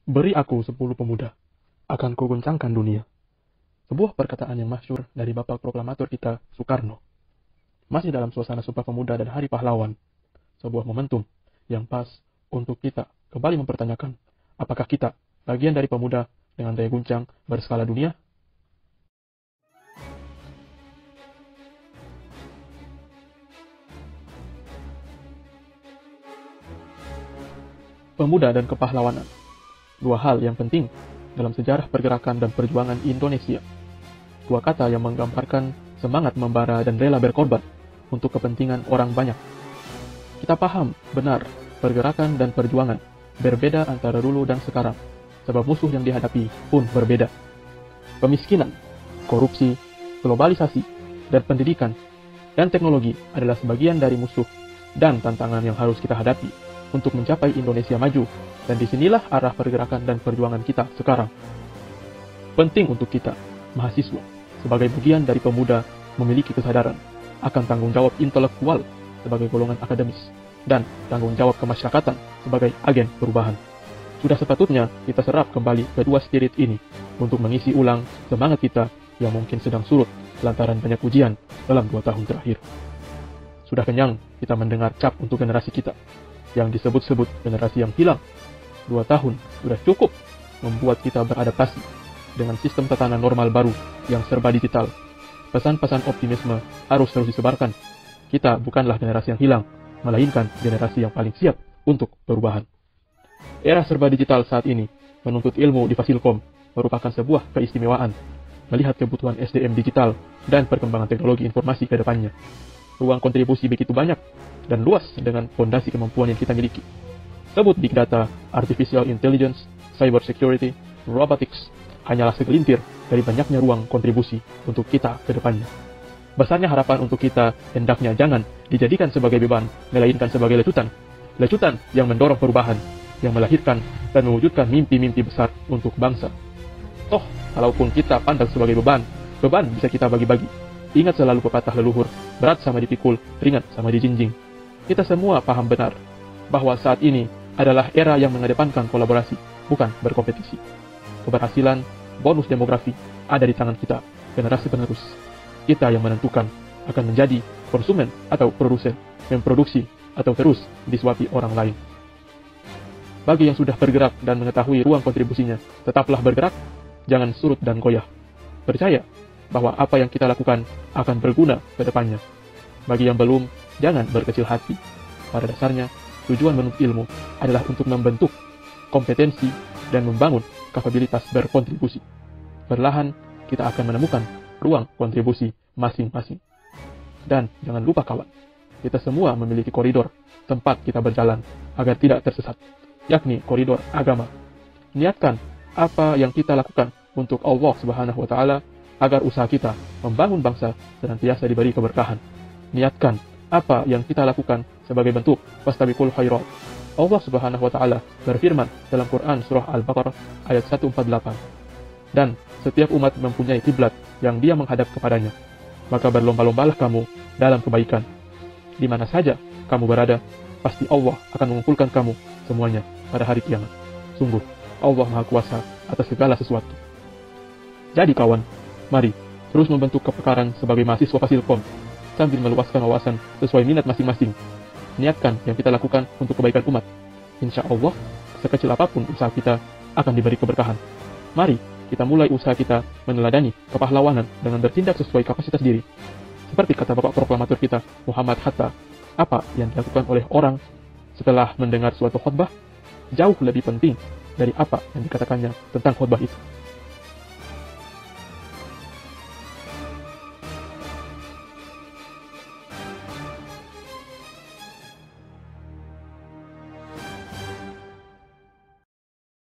Beri aku 10 pemuda, akan kuguncangkan dunia. Sebuah perkataan yang masyhur dari bapak proklamator kita, Soekarno. Masih dalam suasana Sumpah Pemuda dan Hari Pahlawan, sebuah momentum yang pas untuk kita kembali mempertanyakan, apakah kita bagian dari pemuda dengan daya guncang berskala dunia? Pemuda dan kepahlawanan, dua hal yang penting dalam sejarah pergerakan dan perjuangan Indonesia. Dua kata yang menggambarkan semangat membara dan rela berkorban untuk kepentingan orang banyak. Kita paham benar pergerakan dan perjuangan berbeda antara dulu dan sekarang, sebab musuh yang dihadapi pun berbeda. Kemiskinan, korupsi, globalisasi, dan pendidikan dan teknologi adalah sebagian dari musuh dan tantangan yang harus kita hadapi untuk mencapai Indonesia maju, dan disinilah arah pergerakan dan perjuangan kita sekarang. Penting untuk kita, mahasiswa, sebagai bagian dari pemuda, memiliki kesadaran akan tanggung jawab intelektual sebagai golongan akademis, dan tanggung jawab kemasyarakatan sebagai agen perubahan. Sudah sepatutnya kita serap kembali kedua spirit ini untuk mengisi ulang semangat kita yang mungkin sedang surut lantaran banyak ujian dalam 2 tahun terakhir. Sudah kenyang kita mendengar cap untuk generasi kita yang disebut-sebut generasi yang hilang. 2 tahun sudah cukup membuat kita beradaptasi dengan sistem tatanan normal baru yang serba digital. Pesan-pesan optimisme harus terus disebarkan. Kita bukanlah generasi yang hilang, melainkan generasi yang paling siap untuk perubahan. Era serba digital saat ini menuntut ilmu di Fasilkom merupakan sebuah keistimewaan, melihat kebutuhan SDM digital dan perkembangan teknologi informasi ke depannya. Ruang kontribusi begitu banyak dan luas dengan fondasi kemampuan yang kita miliki. Sebut big data, artificial intelligence, cyber security, robotics, hanyalah segelintir dari banyaknya ruang kontribusi untuk kita ke depannya. Besarnya harapan untuk kita hendaknya jangan dijadikan sebagai beban, melainkan sebagai lecutan. Lecutan yang mendorong perubahan, yang melahirkan dan mewujudkan mimpi-mimpi besar untuk bangsa. Toh, kalaupun kita pandang sebagai beban bisa kita bagi-bagi. Ingat selalu pepatah leluhur, berat sama dipikul, ringan sama dijinjing. Kita semua paham benar bahwa saat ini adalah era yang mengedepankan kolaborasi, bukan berkompetisi. Keberhasilan, bonus demografi ada di tangan kita, generasi penerus. Kita yang menentukan akan menjadi konsumen atau produsen, memproduksi atau terus disuapi orang lain. Bagi yang sudah bergerak dan mengetahui ruang kontribusinya, tetaplah bergerak, jangan surut dan goyah. Percaya bahwa apa yang kita lakukan akan berguna ke depannya. Bagi yang belum, jangan berkecil hati. Pada dasarnya, tujuan menuntut ilmu adalah untuk membentuk kompetensi dan membangun kapabilitas berkontribusi. Perlahan, kita akan menemukan ruang kontribusi masing-masing. Dan jangan lupa kawan, kita semua memiliki koridor tempat kita berjalan agar tidak tersesat, yakni koridor agama. Niatkan apa yang kita lakukan untuk Allah Subhanahu wa Ta'ala agar usaha kita membangun bangsa senantiasa diberi keberkahan. Niatkan apa yang kita lakukan sebagai bentuk fastabiqul khairat. Allah Subhanahu wa Ta'ala berfirman dalam Quran surah Al-Baqarah ayat 148. Dan setiap umat mempunyai kiblat yang dia menghadap kepadanya. Maka berlomba-lombalah kamu dalam kebaikan. Di mana saja kamu berada, pasti Allah akan mengumpulkan kamu semuanya pada hari kiamat. Sungguh, Allah Maha Kuasa atas segala sesuatu. Jadi kawan, mari terus membentuk kepekaran sebagai mahasiswa Fasilkom sambil meluaskan wawasan sesuai minat masing-masing. Niatkan yang kita lakukan untuk kebaikan umat. Insya Allah, sekecil apapun usaha kita akan diberi keberkahan. Mari kita mulai usaha kita meneladani kepahlawanan dengan bertindak sesuai kapasitas diri. Seperti kata Bapak Proklamator kita, Muhammad Hatta, apa yang dilakukan oleh orang setelah mendengar suatu khutbah jauh lebih penting dari apa yang dikatakannya tentang khutbah itu.